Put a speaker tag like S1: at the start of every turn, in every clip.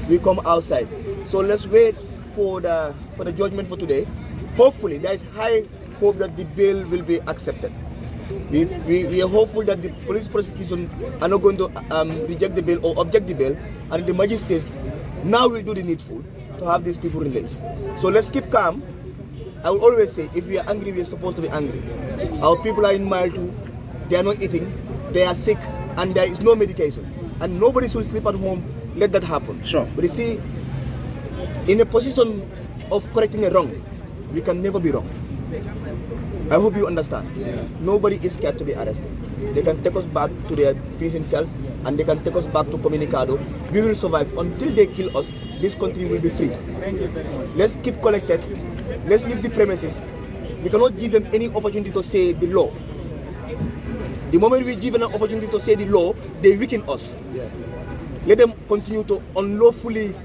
S1: we come outside. So let's wait for the judgment for today. Hopefully, there is high hope that the bail will be accepted. We are hopeful that the police prosecution are not going to reject the bail or object the bail, and the magistrate now will do the needful to have these people released. So let's keep calm. I will always say, if we are angry, we are supposed to be angry. Our people are in mile 2, they are not eating, they are sick, and there is no medication. And nobody should sleep at home, let that happen.
S2: Sure.
S1: But you see, in a position of correcting a wrong, we can never be wrong. I hope you understand. Yeah. Nobody is scared to be arrested. They can take us back to their prison cells, and they can take us back to Comunicado. We will survive. Until they kill us, this country will be free. Let's keep collected. Let's leave the premises. We cannot give them any opportunity to say the law. The moment we give them an opportunity to say the law, they weaken us. Yeah. Let them continue to unlawfully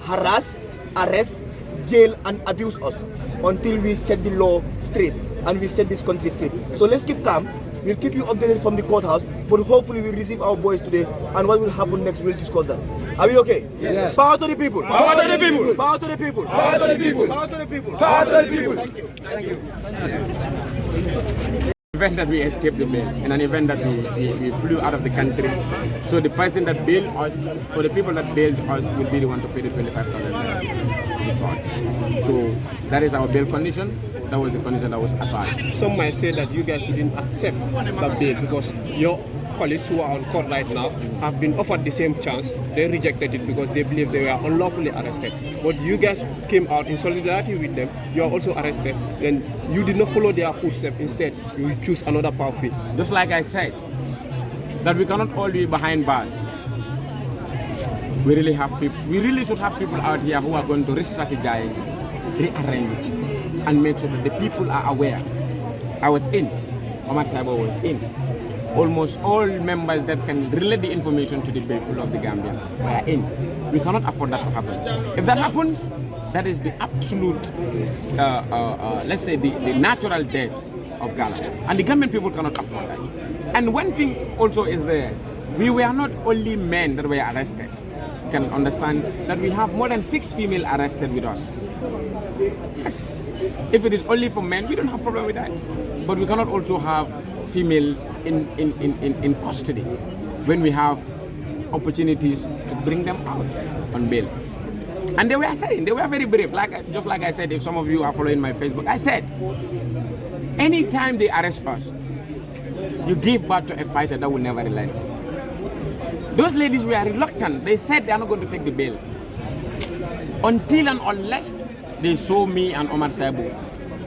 S1: harass, arrest, jail, and abuse us until we set the law straight and we set this country straight. So let's keep calm. We'll keep you updated from the courthouse, but hopefully we'll receive our boys today, and what will happen next, we'll discuss that. Are we okay?
S2: Yes.
S1: Power to the people!
S3: Power to the people!
S1: Power to the people!
S3: Power to the people!
S1: Power to the people!
S3: Power to the people!
S1: Thank you. Thank you.
S4: Event that we escaped the bail, in an event that we flew out of the country. So the person that bailed us, or the people that bailed us, will be the one to pay the 25,000 So that is our bail condition. That was the condition that was applied.
S5: Some might say that you guys didn't accept the bail because your colleagues who are on court right now have been offered the same chance. They rejected it because they believe they were unlawfully arrested. But you guys came out in solidarity with them. You are also arrested. Then you did not follow their footsteps. Instead, you choose another pathway.
S4: Just like I said, that we cannot all be behind bars. We really should have people out here who are going to re-strategize, rearrange, and make sure that the people are aware. I was in, Omar Saibo was in. Almost all members that can relay the information to the people of the Gambia were in. We cannot afford that to happen. If that happens, that is the absolute, let's say, the natural death of Ghana. And the Gambian people cannot afford that. And one thing also is there, we were not only men that were arrested. You can understand that we have more than 6 female arrested with us. Yes. If it is only for men, we don't have a problem with that. But we cannot also have female in custody when we have opportunities to bring them out on bail. And they were saying, they were very brave. Just like I said, if some of you are following my Facebook, I said, anytime they arrest us, you give birth to a fighter that will never relent. Those ladies were reluctant. They said they are not going to take the bail until and unless they saw me and Omar Saibu.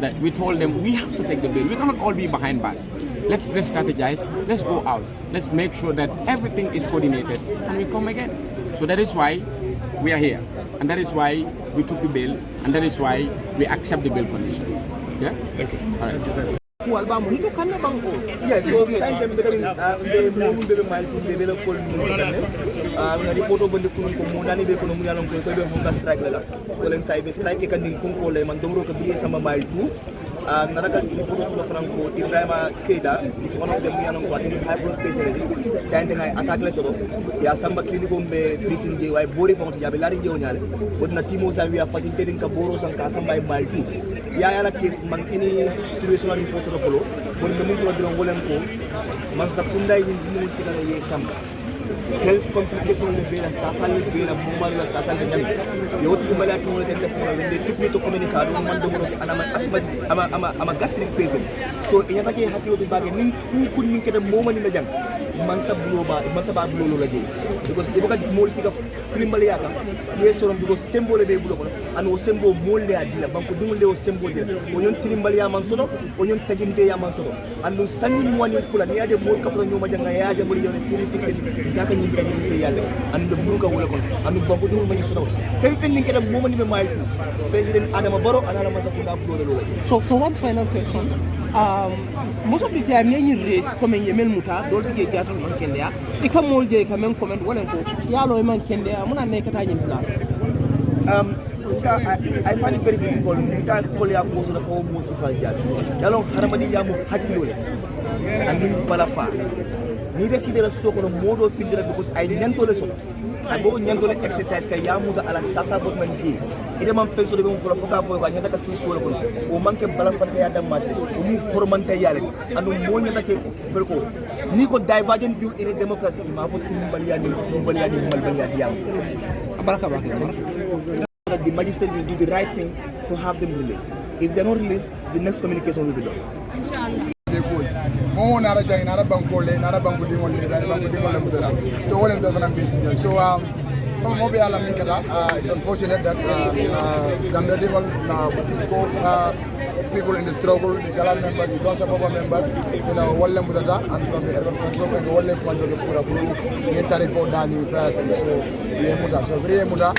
S4: That we told them we have to take the bail. We cannot all be behind bars. Let's strategize. Let's go out. Let's make sure that everything is coordinated and we come again. So that is why we are here, and that is why we took the bail, and that is why we accept the bail conditions. Yeah.
S5: Thank you.
S4: All right.
S1: Yes, so thank them the movement the mile to the local na report bande kunun ko mo nani be ko mo yalon ko be mo strike la wala say be strike kan ning kon ko le man domro ko bi sama mile 2 naragal report so franco Ibrahima Keita is one of them yalon ko ati high blood pressure di sante ngay attaque la sodo ya samba clinico be prison je way bori fonto jabe lari je nyale wonna timo sa wi facilitating ka boro san ka samba mile 2 ya yala case man ini situation report so follow bon be mo flo dron wolen ko man sa kunday ni mo sigala ye samba health complication le bela sasal le bela mumal la sasal le nyami yo tu mala ki mo den defo le tukni to communicado man do mo ana asma ama gastric patient so inya take hakilo to bage nin ku kun min kede mo mani na jang man sa bulo ba man sa ba bulo la je because iboka mo siga klimbal yaka ye sorom because symbole be bulo ko an o sembo mo le adila banko dum le o sembo dila o nyon klimbal ya man sodo o nyon tajinde ya man sodo andu sanni mo woni fulan yaade mo ka fa nyoma janga yaaje mo yone 16 ka ni tajinde yalle andu bulo ka wala kon andu banko dum ma ni sodo tay fen ni kedam mo mani be maytu president Adama Barrow anala ma sa ko da bulo la
S6: so one final question. Most of the time you race comme yemel muta do dige jatu man kende ya e kam mol je kam comment wala ko yalo man kende ya muna ne kata nyim plan
S1: I find it very difficult to call ya ko so ko mo so fa jatu yalo haramadi ya mo hakilo le amin bala fa ni decide la soko no modo findira because ay nyanto le soto abo nyando le exercise ka ya muda ala sasa bot man ji ide man fe so de mo foka fo ko nyata ka si so ko o manke bala fanta ya dam matre o mu formante yale anu mo nyata ke fel ko ni ko divergent view in a democracy ma fo timbaliya ni malbaliya diam
S6: baraka
S1: the magistrate will do the right thing to have them released. If they are not released, the next communication will be done.
S3: Mo nara jang nara bangkole nara bangkudi ngole nara bangkudi ngole mudara. So all in the message. So mo be ala minkata. It's unfortunate that Gambia Dingol people in the struggle, the Galan members, the Gonsa Papa members, Walla Mudata, and from the Urban Council, and Walla Kwanjo Pura Puru, Yentari for Dani, so Yemuta. So very Muda,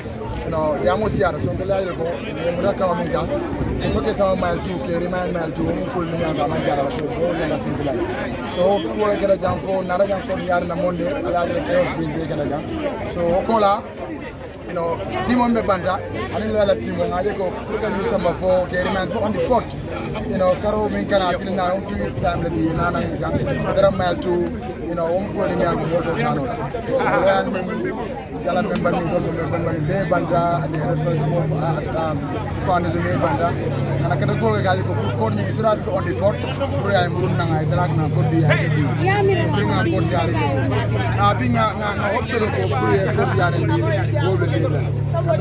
S3: Yamosia, so the Lago, Yemuda Kaminka, if I get mile 2, carry mile 2, pull me out of my garage, so go and I feel like. So, Kula get a jump for Narajan for Yarna Monday, a lot of chaos being big and again. So, Okola. Team on the banda, and then the team on Ajako, look at you some for carry man for on the fort. Karo Minkana, now 2 years time, the Nana, other mile 2, putting me on the motor channel. So, then Jala member Ninkos member in Bay Banda, and the reference for founders in Bay Banda, and I can go with Galiko, Corny is on the fort, where I'm running, I drag now for the bring a good yard. Being a observer for good yard in the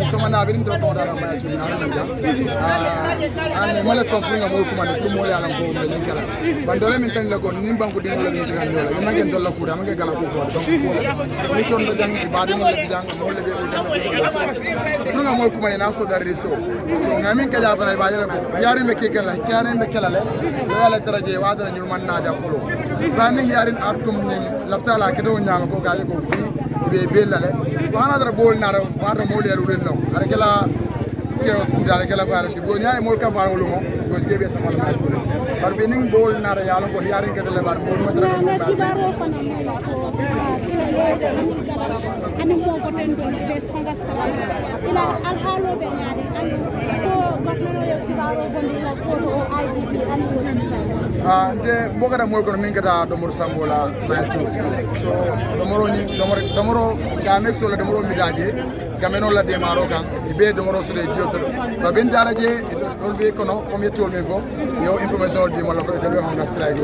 S3: someone have been told that I'm and Malay company of Mokuman, Kumoya and Gold. But the Leminton Lago, Nimbang could not live in the Lago, I'm going to go for this on the young, the Badim of the young, all the people. Mokuman and also that is so. So I mean, Kajava, Yari Mekika, like Karen Mekala, Letter Jawada and Yuman Naja follow. Running here in Artum, Laftala, Kedonia, Boga, free. Another bowl narrow, water molia Rudino, Arakela, Chaos, Arakela Parish, Gonia, Molka Paolo, was gave us some of my tool. But winning bowl Narayalo, hearing at the level, Bogada Morgan Minkata, Domor Sambola, Maltu. So, Domoro, Gamex, or Domoro Midaje, Gamenola de Marocan, Ibe Domoro Sede Joseph. But Ben Daraje, it will be come here told me for your information on the Moloka on the strike.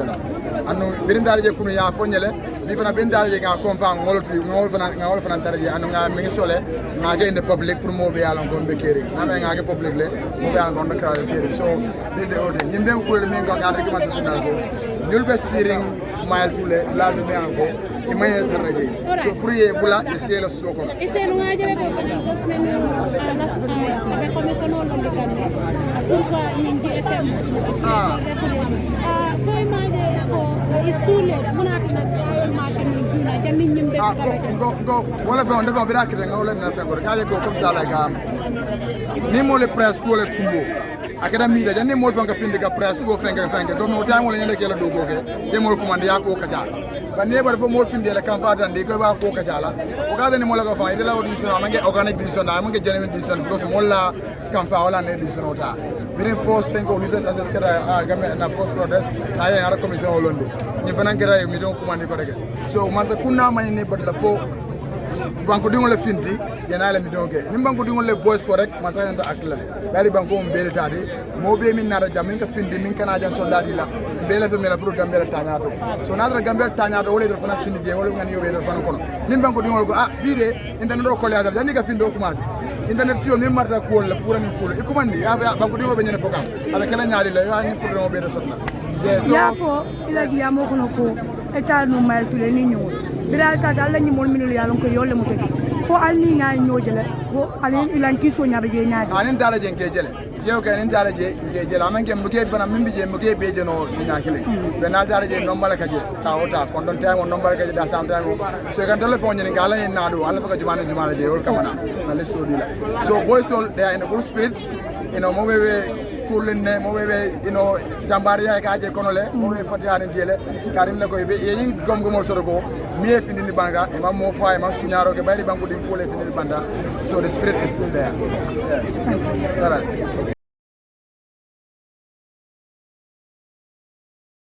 S3: And Ben Daraje Kunia Fonele, even a Ben Daraje confirm all of you, all from Antaraja, and Minnesole, Naga in the public promote along on the carry. I'm a publicly, move on the crowd. So, this is the order. You will make a you'll be sitting mile to love me ango imay terraje so prier bula e selo soko
S2: e selo ngajere ko be commission on de kanne pourquoi ñi DSM foy maje ko school munati na martin dina jami ñimbe
S3: go wala fe on defa bira kete ngawle na fe ko gaje ko comme ça la gam ni mo le press ko le kumbo academy da janne mo fanka finde ga press ko fenga do mo tay mo le nyande kala do goge de mo ko mande ya ko kaja bande bar fo mo finde la kan fatan de ko ba ko kaja la o ga ni mo la ko fa ide la audition amange organic decision amange genuine decision because mo la kan fa wala ne decision ota birin force fengo leaders assess kara game na force protest ay ara commission holonde ni fanan kara mi don ko mande ko rege so masa kunna mani ne bad la fo banko dingol le finti yenala mi doge nim banko dingol le voice for rek masayanda akla bari banko mbele tade mo be min nara jam min ka findi min kana jan soldati la mbele fe mela pour gambel tañato so nadra gambel tañato wole do fana sindi je wole ngani yobe do fana kono nim banko dingol ko bide internet do ko leadal jani ka findo commencé internet tiyo min marta ko la pour min ko e komandi ya banko dingol be nyene fokam ala kala nyaari la ya ni pour do be do sotna
S7: ya fo ila giya mo kono ko eta no mal tule ni ñoo biral ta dal lañu mol minul yalla ko yolle mo tegi fo alni nga ñojele fo alin ilan ki so nyabe je naade
S3: anin dala je ke jele jew ke anin dala je ke jele amange mbuge bana mimbi je mbuge be je no sinya kile be na dala je nombala ka je ta ota kon don tay mo nombala ka je da sam tay mo so kan telephone ni ngala ni naado ala fa ka jumana je wol kamana na lesto dila so boys all they are in a good spirit mo be kulne mo be jambari ya ka je konole mo be fatiyani jele karim la ko be yi gom gom so ko mi e findini banga e mam mo fa e mam sunyaro ke bari bangu din kole findini banda so the spirit is still there yeah. All right.